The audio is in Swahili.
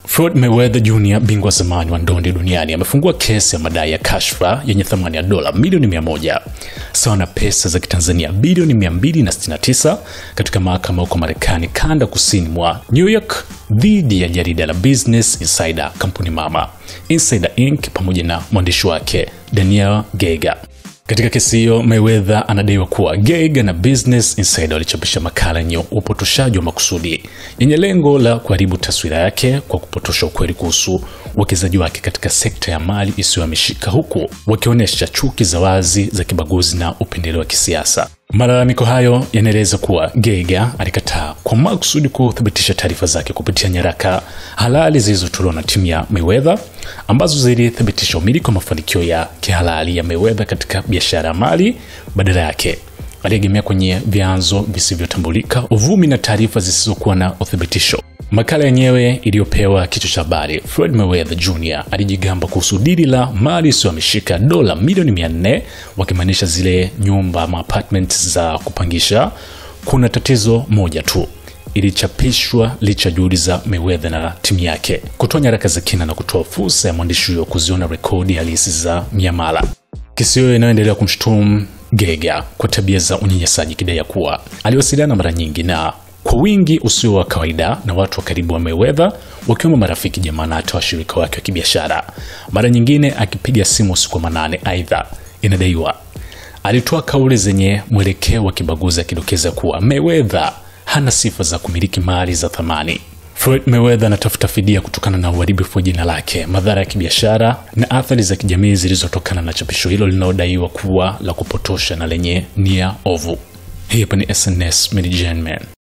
Floyd Mayweather Jr., bingwa zamani wa ndondi duniani, amefungua kesi ya madai ya kashfa yenye thamani ya dola milioni 100 sawa na pesa za Kitanzania bilioni 269 katika mahakama huko Marekani, kanda kusini mwa New York, dhidi ya jarida la Business Insider, kampuni mama Insider Inc., pamoja na mwandishi wake Daniel Geiger. Katika kesi hiyo, Mayweather anadaiwa kuwa Geiger na Business Insider walichapisha makala yenye upotoshaji wa makusudi yenye lengo la kuharibu taswira yake kwa kupotosha ukweli kuhusu uwekezaji wake katika sekta ya mali isiyohamishika, huku wakionyesha chuki za wazi za kibaguzi na upendeleo wa kisiasa. Malalamiko hayo yanaeleza kuwa Geiger alikataa kwa makusudi kuthibitisha taarifa zake kupitia nyaraka halali zilizotolewa na timu ya Mayweather, ambazo zilithibitisha umiliki wa mafanikio ya kihalali ya Mayweather katika biashara ya mali. Badala yake aliegemea kwenye vyanzo visivyotambulika, uvumi na taarifa zisizokuwa na uthibitisho. Makala yenyewe iliyopewa kichwa cha habari Floyd Mayweather Jr. alijigamba kuhusu dili la mali isiyohamishika dola milioni 400, wakimaanisha zile nyumba ama apartments za kupangisha. Kuna tatizo moja tu, ilichapishwa licha juhudi za Mayweather na timu yake kutoa nyaraka za kina na kutoa fursa ya mwandishi huyo kuziona rekodi halisi za miamala. Kesi hiyo inaendelea kumshutumu Geiger kwa tabia za unyanyasaji, kidai ya kuwa aliwasiliana mara nyingi na kwa wingi usio wa kawaida na watu wa karibu wa Mayweather, wakiwemo marafiki, jamaa na hata washirika wake wa kibiashara, mara nyingine akipiga simu usiku wa manane. Aidha, inadaiwa alitoa kauli zenye mwelekeo wa kibaguzi, akidokeza kuwa Mayweather hana sifa za kumiliki mali za thamani. Floyd Mayweather anatafuta fidia kutokana na uharibifu wa jina lake, madhara ya kibiashara na athari za kijamii zilizotokana na chapisho hilo linalodaiwa kuwa la kupotosha na lenye nia ovu. Hii hapa ni SNS Media Gentleman.